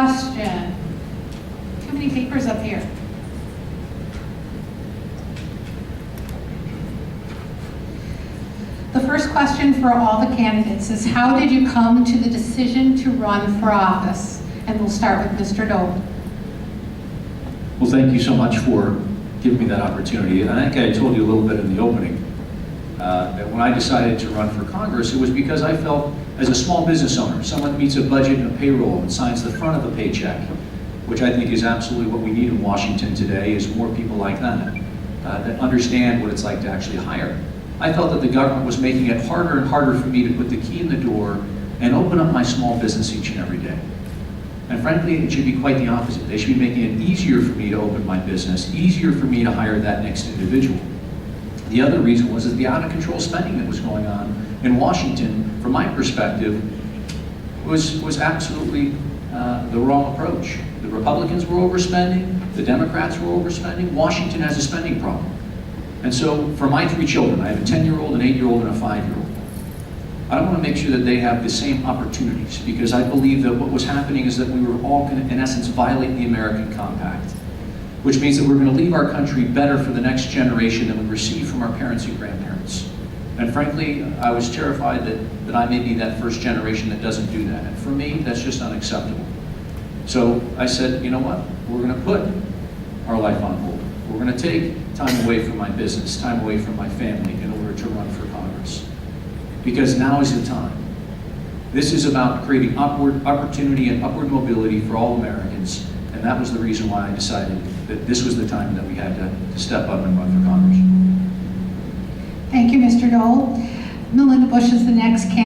question. Too many papers up here. The first question for all the candidates is, how did you come to the decision to run for office? And we'll start with Mr. Dold. Well, thank you so much for giving me that opportunity. And I think I told you a little bit in the opening that when I decided to run for Congress, it was because I felt, as a small business owner, someone that meets a budget and a payroll and signs the front of a paycheck, which I think is absolutely what we need in Washington today, is more people like that, that understand what it's like to actually hire. I felt that the government was making it harder and harder for me to put the key in the door and open up my small business each and every day. And frankly, it should be quite the opposite. They should be making it easier for me to open my business, easier for me to hire that next individual. The other reason was that the out-of-control spending that was going on in Washington, from my perspective, was absolutely the wrong approach. The Republicans were overspending, the Democrats were overspending. Washington has a spending problem. And so for my three children, I have a 10-year-old, an 8-year-old, and a 5-year-old. I want to make sure that they have the same opportunities, because I believe that what was happening is that we were all going to, in essence, violate the American compact, which means that we're going to leave our country better for the next generation than we received from our parents and grandparents. And frankly, I was terrified that I may be that first generation that doesn't do that. And for me, that's just unacceptable. So I said, you know what? We're going to put our life on hold. We're going to take time away from my business, time away from my family in order to run for Congress. Because now is the time. This is about creating upward opportunity and upward mobility for all Americans. And that was the reason why I decided that this was the time that we had to step up and run for Congress. Thank you, Mr. Dold. Melinda Bush is the next candidate.